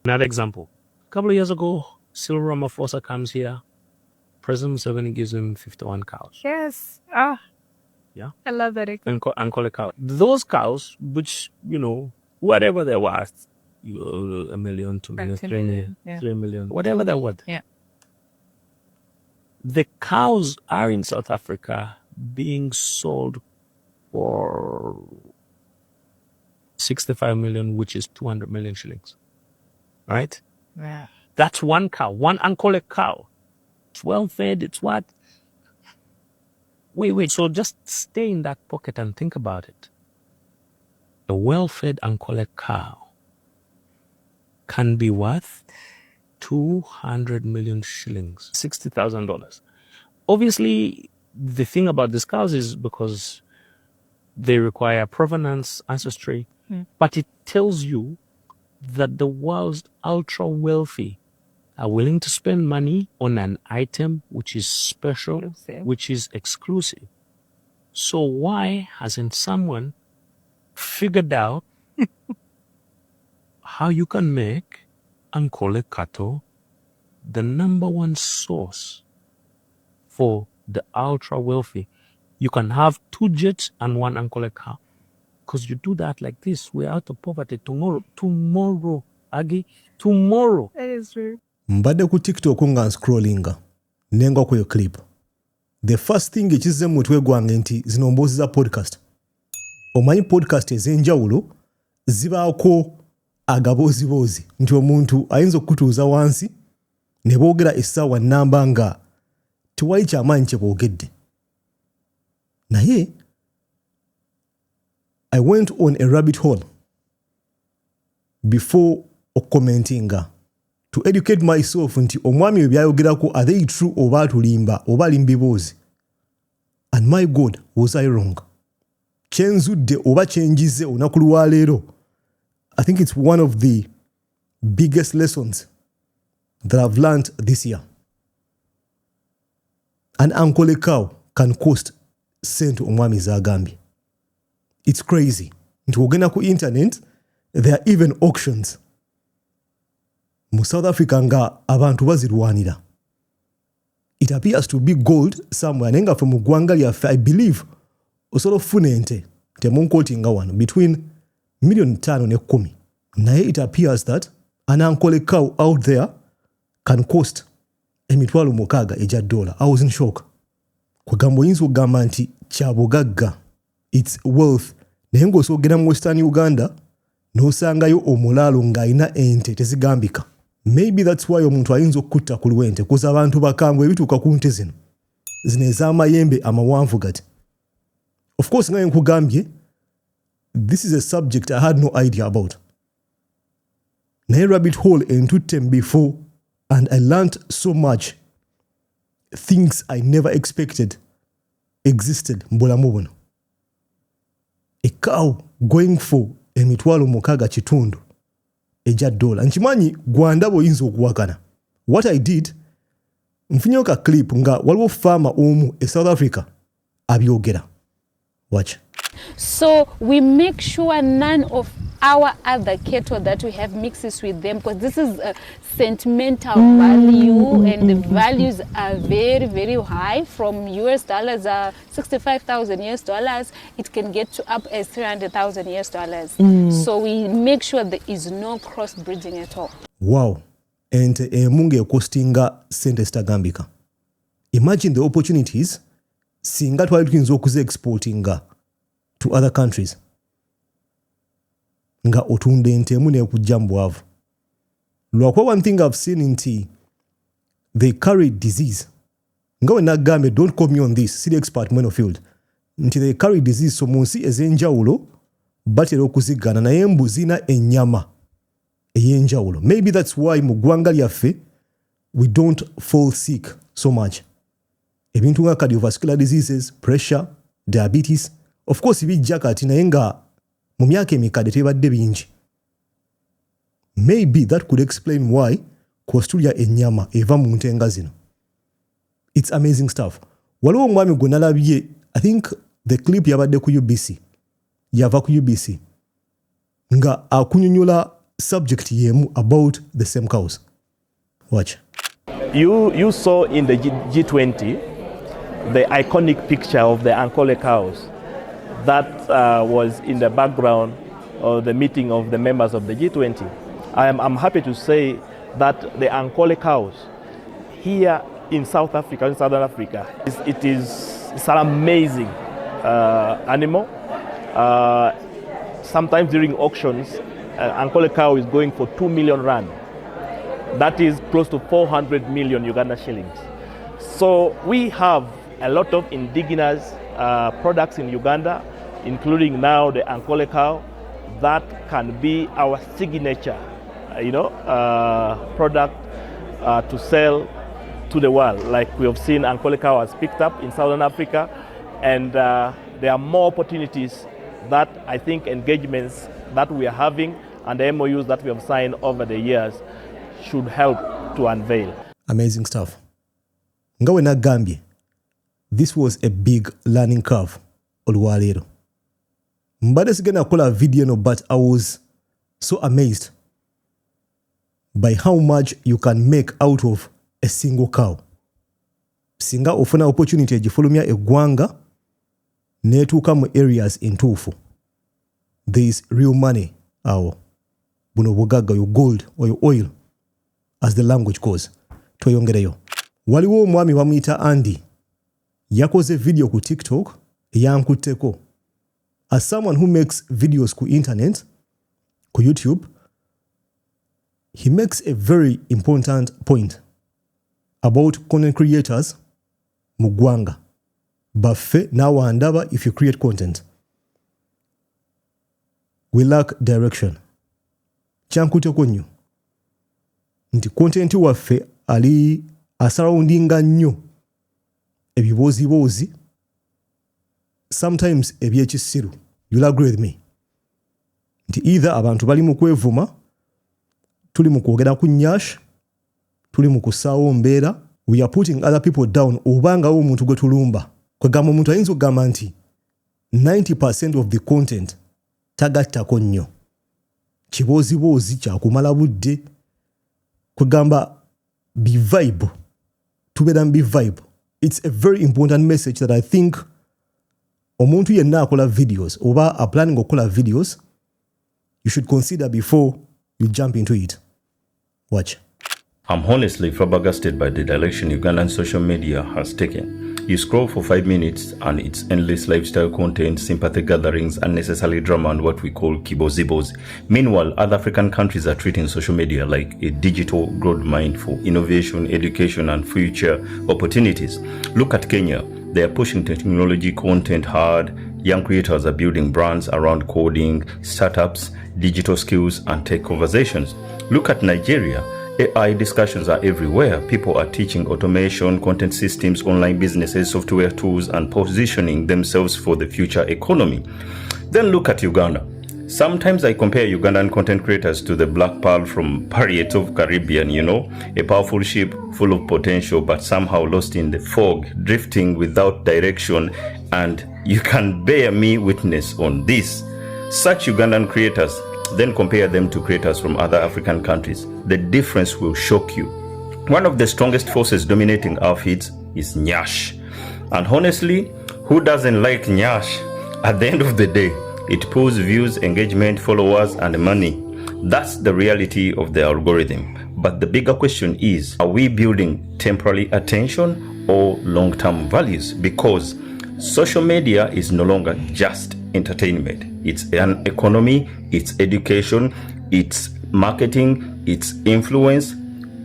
Another example. A couple of years ago, Cyril Ramaphosa comes here. President Museveni gives him 51 cows. Yes. Yeah. I love that. Ankole cows. Those cows, which, whatever they're worth, $1 million, 2 million, 3 million, Yeah. 3 million, whatever they're worth. Yeah. The cows are in South Africa being sold for 65 million, which is 200 million shillings. Right? Yeah. That's one cow, one Ankole cow. It's well fed, it's what? Wait. So just stay in that pocket and think about it. A well-fed Ankole cow can be worth 200 million shillings, $60,000. Obviously, the thing about these cows is because they require provenance, ancestry, but it tells you that the world's ultra wealthy are willing to spend money on an item which is special, which is exclusive. So why hasn't someone figured out how you can make Ankole cattle the number one source for the ultra wealthy? You can have 2 jets and 1 Ankole cow. Because you do that like this, we're out of poverty tomorrow, Agi, tomorrow. That is true. Mbadde ku TikTok nga scrollinga nenga ku clip. The first thing ekizze mu mutwe gwange nti zino mboozi za podcast. Omanyi podcast ez'enjawulo zibaako agaboozi nti omuntu ayinza okutuuza wansi ne boogera essaawa nnamba nga tewali kyamaanyi kye boogedde. Naye I went on a rabbit hole before commentinga to educate myself nti omwami we byayogerako are they true oba atulimba oba alimbiboozi. And my God, was I wrong? Kyenzudde oba kyenjize olunaku lwaleero. I think it's one of the biggest lessons that I've learned this year. An Ankole cow can cost sente omwami z'agambye. It's crazy. Nti ogenda ku internet, there are even auctions. Mu South Africa nga abantu bazirwanira. It appears to be gold somewhere. Nenga from ggwanga lyaffe, I believe, osobola okufuna ente, temunkotinga wano, between $5 ne 10. Naye it appears that an Ankole cow out there can cost $60,000 egya dollar. I was in shock. Kwegamba oyinza okugamba nti kyabugagga. It's wealth. Naye ng'osoogera mu Western Uganda n'osangayo omulaalo ng'alina ente tezigambika. Maybe that's why omuntu ayinza okutta ku lwente kuza abantu bakambwe ebituuka ku nte zino ez'amayembe amawanvu gati. Of course nga nkugambye, this is a subject I had no idea about. Naye rabbit hole entutte before and I learned so much things I never expected existed mu bulamu buno. A cow going for $60,000 egya dollar. Nkimanyi gwandabo oyinza okuwakana. What I did, nfunyeyo ka clip nga waliwo farmer omu e South Africa abyogera. Watch. So we make sure none of our other cattle that we have mixes with them, because this is a sentimental value and the values are very, very high. From US dollars, 65,000 US dollars, it can get to up as 300,000 US dollars. So we make sure there is no crossbreeding at all. Wow. Ente emunge ekostinga sente zitagambika. Imagine the opportunities singa twali tuyinza okuze exportinga to other countries. Nga otunda ente emu n'ekujja mu bwavu. Lwakuba one thing I've seen nti they carry disease. Nga we nagambe, don't call me on this, si the expert mweno field. Nti they carry disease, so mu nsi ez'enjawulo batera okuzigana naye mbu zina ennyama ey'enjawulo. Maybe that's why mu ggwanga lyaffe we don't fall sick so much. Ebintu nga cardiovascular diseases, pressure, diabetes, of course bijja kati naye nga mu myaka emikadde tebadde bingi. Maybe that could explain why kwostulya ennyama eva mu ntenga zino. It's amazing stuff. Waliwo omwami gwe nalabye, I think the clip yabadde ku UBC. Yava ku UBC. Nga akunyonyola subject yemu about the same cows. Watch. You saw in the G20 the iconic picture of the Ankole cows. That was in the background of the meeting of the members of the G20. I'm happy to say that the Ankole cows here in South Africa, in Southern Africa, it's an amazing animal. Sometimes during auctions, Ankole cow is going for 2 million rand. That is close to 400 million Uganda shillings. So we have a lot of indigenous products in Uganda, including now the Ankole cow, that can be our signature, product to sell to the world. Like we have seen, Ankole cow has picked up in Southern Africa, and there are more opportunities that I think engagements that we are having and the MOUs that we have signed over the years should help to unveil. Amazing stuff. Ngawe na Gambia, this was a big learning curve. Olwalero. Mbade sigena kola video no, but I was so amazed by how much you can make out of a single cow. Singa ofuna opportunity ejifulumya egwanga netuuka mu areas entuufu. There is real money awo. Buno bugaga, your gold or your oil, as the language goes. Tweyongereyo. Waliwo omwami bamuyita Andy. Yakoze video ku TikTok yankuteko. As someone who makes videos ku internet, ku YouTube, he makes a very important point about content creators mugwanga. Baffe now andaba if you create content. We lack direction. Chankuteko nnyo. Nti content waffe ali asurroundinga nnyo ebibozibozi, sometimes ebyekisiru. You'll agree with me. Nti either abantu bali mu kwevuma, tuli mu kwogera ku nyash, tuli mu kusaawo mbeera, we are putting other people down, obanga wo omuntu gwe tulumba. Kwegamba omuntu ayinza okugamba nti 90% of the content tagattako nnyo. Kibozibozi kyakumala budde. Kwegamba be vibe. Tubeera be vibe. It's a very important message that I think omuntu yenna akola videos oba are planning okola videos, you should consider before you jump into it. Watch. I'm honestly flabbergasted by the direction Ugandan social media has taken. You scroll for 5 minutes and it's endless lifestyle content, sympathy gatherings, unnecessary drama, and what we call kibozibos. Meanwhile, other African countries are treating social media like a digital gold mine for innovation, education, and future opportunities. Look at Kenya. They are pushing technology content hard. Young creators are building brands around coding, startups, digital skills, and tech conversations. Look at Nigeria. AI discussions are everywhere. People are teaching automation, content systems, online businesses, software tools, and positioning themselves for the future economy. Then look at Uganda. Sometimes I compare Ugandan content creators to the Black Pearl from Pirates of Caribbean, a powerful ship full of potential, but somehow lost in the fog, drifting without direction, and you can bear me witness on this. Such Ugandan creators, then compare them to creators from other African countries. The difference will shock you. One of the strongest forces dominating our feeds is Nyash. And honestly, who doesn't like Nyash? At the end of the day, it pulls views, engagement, followers, and money. That's the reality of the algorithm. But the bigger question is, are we building temporary attention or long-term values? Because social media is no longer just entertainment. It's an economy, it's education, it's marketing, it's influence,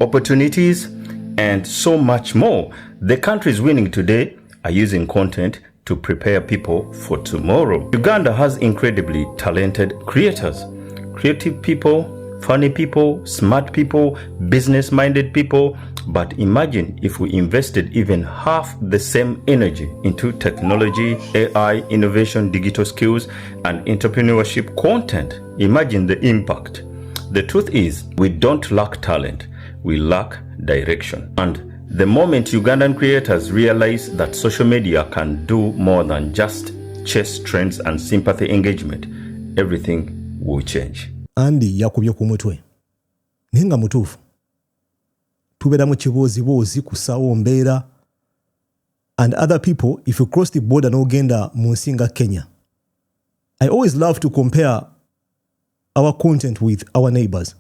opportunities, and so much more. The countries winning today are using content to prepare people for tomorrow. Uganda has incredibly talented creators, creative people, funny people, smart people, business-minded people. But imagine if we invested even half the same energy into technology, AI, innovation, digital skills, and entrepreneurship content. Imagine the impact. The truth is, we don't lack talent, we lack direction. And the moment Ugandan creators realize that social media can do more than just chase trends and sympathy engagement, everything will change. andi yakubye ku mutwe naye nga mutuufu tubeera mu kiboozibozi kusaawo mbeera and other people if you cross the border n'ogenda mu nsi nga Kenya. I always love to compare our content with our neighbors.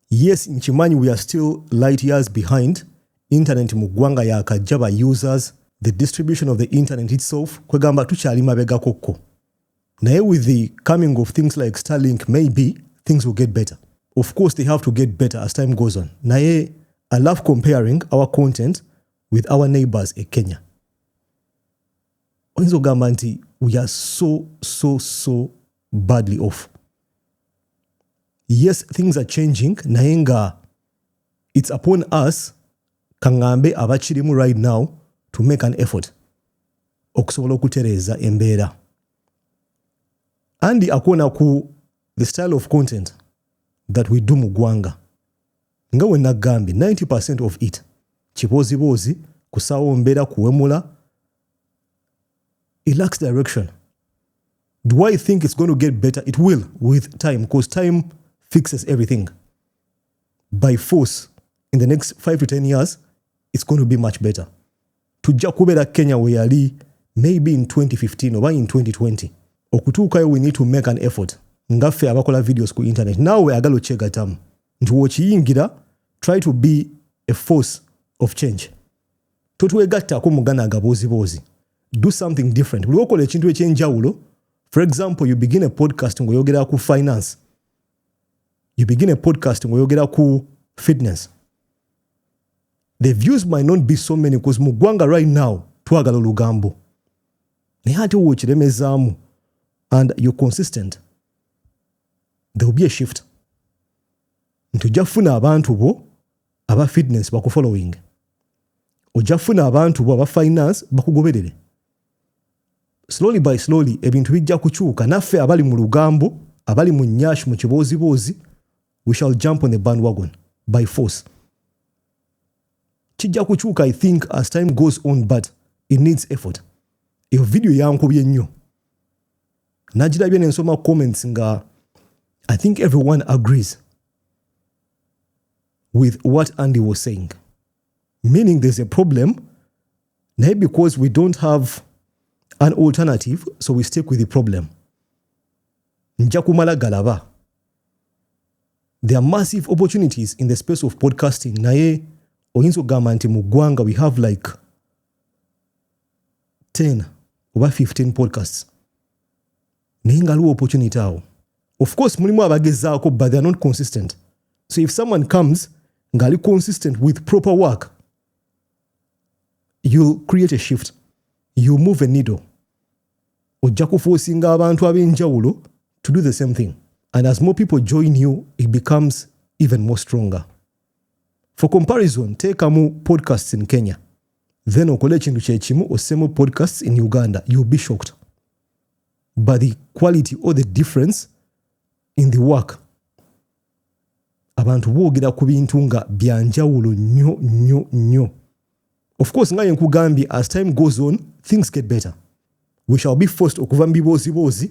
Yes, in Chimanyi we are still light years behind. Internet mu ggwanga yakajja ba users, the distribution of the internet itself kwegamba tukyali mabega kokko. Naye with the coming of things like Starlink, maybe things will get better. Of course, they have to get better as time goes on. Naye, I love comparing our content with our neighbors in Kenya. Oyinza ogamba nti we are so badly off. Yes, things are changing. Naye nga it's upon us kangambe abakirimu right now to make an effort okusobola okutereeza embeera. Andi akoona ku the style of content that we do mu ggwanga. Nga we nagambye 90% of it kiboozibozi, kusaawo mbeera, kuwemula. It lacks direction. Do I think it's going to get better? It will with time, because time fixes everything. By force, in the next 5 to 10 years, it's going to be much better. Tujja kubeera Kenya we yali maybe in 2015 or in 2020. Okutuukayo we need to make an effort. Ngaffe abakola videos ku internet. Now we agalo chegatamu. Nti wokiyingira, try to be a force of change. Totuwegattako mugana agaboozibozi. Do something different. Buli okola ekintu ekyenjawulo. For example, you begin a podcast ng'oyogera ku finance. You begin a podcast ng'oyogera ku fitness. The views might not be so many because mu ggwanga right now twagala olugambo. Naye ate wookiremezaamu and you're consistent, there will be a shift. Ntujja kufuna abantu bo aba fitness bakufollowing. Ojja kufuna abantu bo aba finance bakugoberere. Slowly by slowly ebintu bijja kukyuka. Naffe abali mu lugambo, abali mu nnyashi, mu kiboozibozi, we shall jump on the bandwagon by force. Kijja kukyuka, I think, as time goes on, but it needs effort. Iyo video yankubye nnyo. Najirabye ne nsoma comments nga I think everyone agrees with what Andy was saying. Meaning there's a problem, naye because we don't have an alternative, so we stick with the problem. Nja kumala galaba. There are massive opportunities in the space of podcasting. Naye oyinza ogamba nti mu ggwanga we have like 10 or 15 podcasts. Naye nga aliwo opportunity awo. Of course, mulimu abagezaako, but they are not consistent. So if someone comes nga ali consistent with proper work, you'll create a shift. You'll move a needle. Ojja kuforcinga abantu ab'enjawulo to do the same thing. And as more people join you, it becomes even more stronger. For comparison, teekamu podcasts in Kenya. Then okole ekintu kyekimu ossemu podcasts in Uganda. You'll be shocked. But the quality or the difference in the work. Abantu boogera ku bintu nga byanjawulo nnyo. Of course, nga nkugambye, as time goes on, things get better. We shall be forced okuva mu biboozibozi,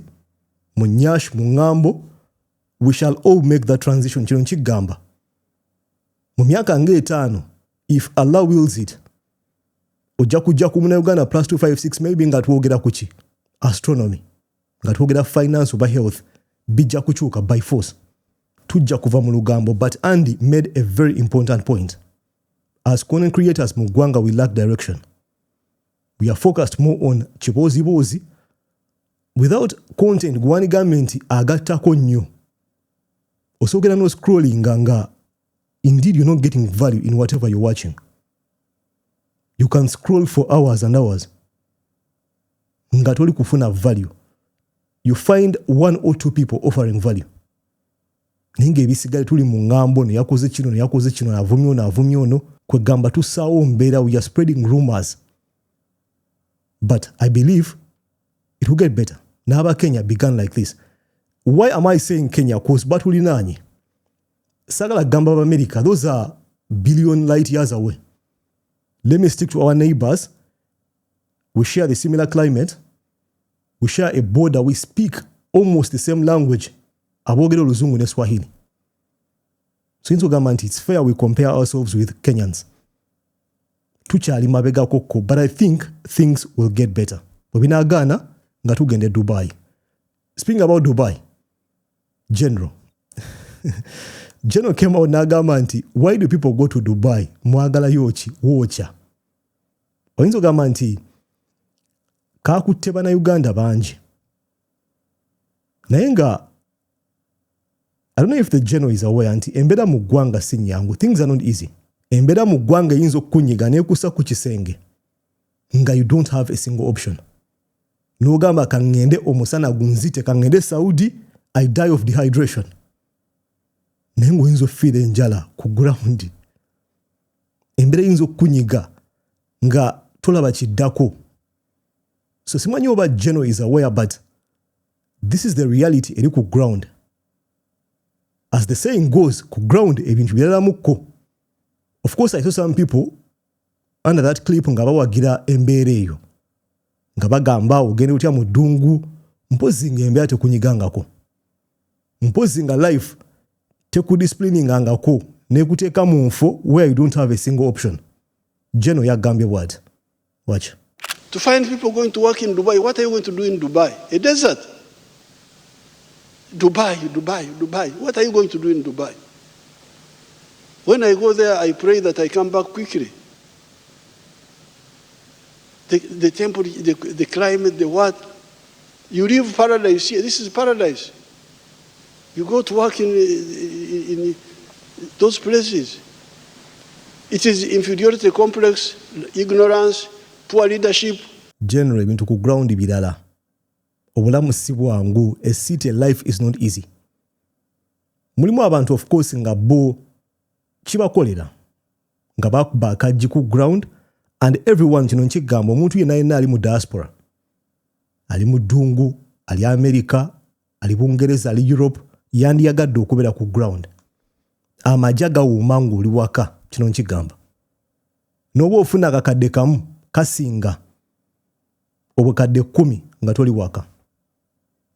mu nnyashi, mu ŋŋambo. We shall all make that transition. Kino nkigamba. Mu myaka nga 5, if Allah wills it, ojja kujja ku Munnayuganda +256 maybe nga twogera ku ki? Astronomy. Nga twogera finance oba health. Bijja kukyuka by force. Tujja kuva mu lugambo. But Andy made a very important point. As content creators mu ggwanga, we lack direction. We are focused more on kiboozibozi. Without content, gwani gavumenti agattako nnyo. Osoogera no scrolling nga indeed you're not getting value in whatever you're watching. You can scroll for hours and hours. Nga toli kufuna value. You find 1 or 2 people offering value. Ninge ebisigaye tuli mu ŋŋambo, ne yakoze kino, avumye ono, kwegamba tusaawo mbeera, we are spreading rumors. But I believe it will get better. N'aba Kenya began like this. Why am I saying Kenya? Because batulinanye. Sagala gamba of America, those are billion light years away. Let me stick to our neighbors. We share the similar climate. We share a border. We speak almost the same language aboogera oluzungu ne Swahili. So yinza ogamba nti it's fair we compare ourselves with Kenyans. Tukyali mabega kokko, but I think things will get better. Bwe binaagaana nga tugende Dubai. Speaking about Dubai, General came out n'agamba nti why do people go to Dubai? Mwagala yoki wookya. Oyinza ogamba nti kaakutte bannayuganda bangi. Naye nga I don't know if the general is aware nti embeera mu ggwanga si nnyangu. Things are not easy. Embeera mu ggwanga eyinza okkunyiga n'ekussa ku kisenge nga you don't have a single option. N'ogamba kangende omusana gunzite, kangende Saudi, I die of dehydration. Naye ng'oyinza ofiira enjala ku ground. Embeera eyinza okkunyiga nga tolaba kiddako. So simanyi oba general is aware, but this is the reality eri ku ground. As the saying goes, ku ground ebintu biralamuko. Of course, I saw some people under that clip nga bawagira embeera eyo. Nga bagamba ogende otya mu ddungu, mpozi nga embeera tekunyigangako. Mpozi nga life tekudiscipliningangako n'ekuteeka mu nfo where you don't have a single option. General yagambye bw'ati. Watch. To find people going to work in Dubai, what are you going to do in Dubai? A desert. Dubai. What are you going to do in Dubai? When I go there, I pray that I come back quickly. The temple, the climate, the what. You live paradise here. This is paradise. You go to work in those places. It is inferiority complex, ignorance, poor leadership. Generally, ebintu ku ground birala. Obulamu si bwangu. A city life is not easy. Mulimu abantu of course nga bo kibakolera nga bakuba akajji ku ground, and everyone kino nkigamba omuntu yenna ali mu diaspora, ali mu ddungu, ali America, ali Bungereza, ali Europe, yandiyagadde okubeera ku ground. Amajja gawuuma ng'oli waka, kino nkigamba. N'oba ofuna akakadde kamu kasinga obukadde 10 nga toli waka.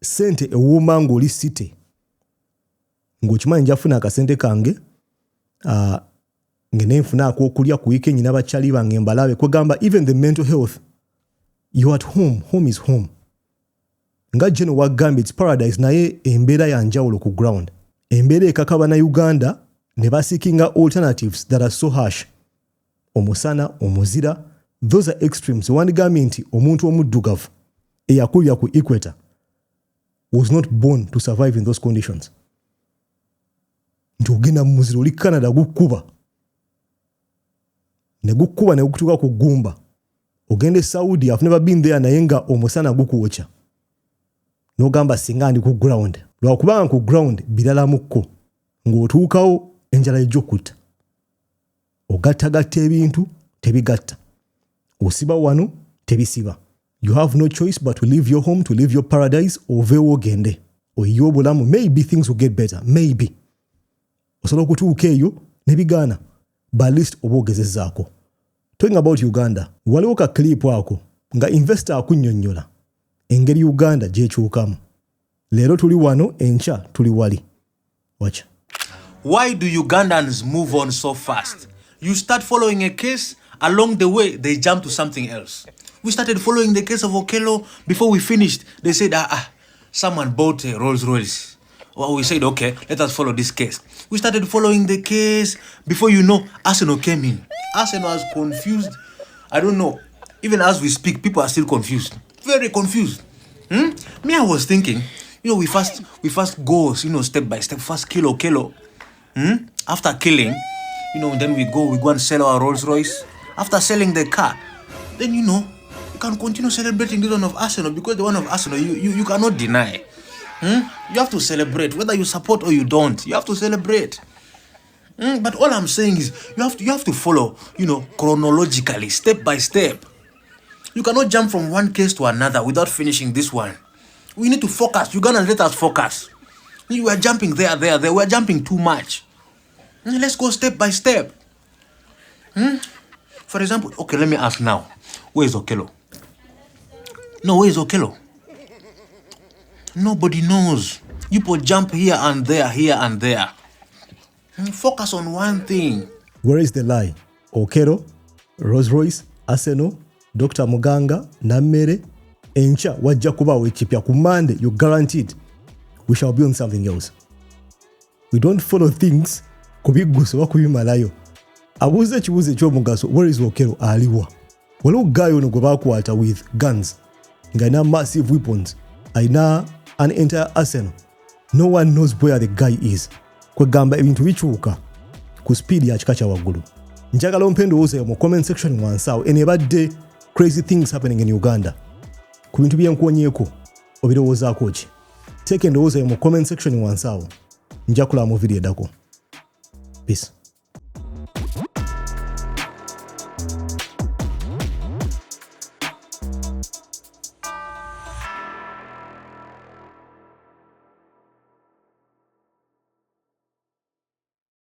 Sente ewuuma ng'oli city. Ng'okimanyi njafuna akasente kange ngene nfuna akokulya ku weekend n'abakyali bange mbalabe kwegamba even the mental health. You at home is home. Nga General wagambye it's paradise, naye embeera ya njawulo ku ground. Embeera ekakaba na Uganda ne basikinga alternatives that are so harsh. Omusana, omuzira, those are extremes. Wandigambye nti omuntu omuddugavu eyakulira ku equator was not born to survive in those conditions. Nti ogenda mu muziro oli Canada gukuba. Ne gukuba ne gukutuka ku gumba. Ogende Saudi, I've never been there, naye nga omusana gukuwocha. N'ogamba singa ndi ku ground. Lwakubanga ku ground biralamuko. Ng'otuukawo enjala ejjokutta. Ogattagatta ebintu tebigatta. Osiba wano tebisiba. You have no choice but to leave your home, to leave your paradise, oveewo ogende. Oyiye obulamu, maybe things will get better. Maybe. Osobola okutuuka eyo ne bigaana. But at least oba ogezezzaako. Talking about Uganda, waliwo ka clip ako nga investor akunnyonnyola engeri Uganda gy'ekyukamu. Leero tuli wano, enkya tuli wali. Watch. Why do Ugandans move on so fast? You start following a case, along the way, they jump to something else. We started following the case of Okello. Before we finished, they said, someone bought a Rolls Royce. Well, we said, okay, let us follow this case. We started following the case. Before you know, Arsenal came in. Arsenal was confused. I don't know. Even as we speak, people are still confused. Very confused. Me, I was thinking, we first go, step by step. First kill Okello. After killing, then we go and sell our Rolls Royce. After selling the car, then you can continue celebrating the one of Arsenal, because the one of Arsenal you cannot deny. You have to celebrate whether you support or you don't. You have to celebrate. But all I'm saying is you have to follow, chronologically, step by step. You cannot jump from one case to another without finishing this one. We need to focus. You're gonna let us focus. You are jumping there. We're jumping too much. Let's go step by step. For example, okay, let me ask now. Where is Okello? No, where is Okello? Nobody knows. You put jump here and there, here and there. Focus on one thing. Where is the lie? Okero, Rolls Royce, Arsenal, Dr. Muganga, Namere, Encha, wajja kubawo ekipya ku Monday, you're guaranteed we shall be on something else. We don't follow things kubigusa wa kubimalayo. Abuze ekibuuzo ekyomugaso, where is Okero aliwa? Waliwo guy ono gwe baakwata with guns ng'alina massive weapons, alina an entire arsenal. No one knows where the guy is. Kwegamba ebintu bikyuka ku speed ya kika kya waggulu. Njagala ompe endowooza mu comment section wansi awo enebadde crazy things happening in Uganda. Ku bintu byenkuonyeeko obirowoozaako ki? Teeka endowooza mu comment section wansi awo. Nja kulaba mu video eddako. Peace.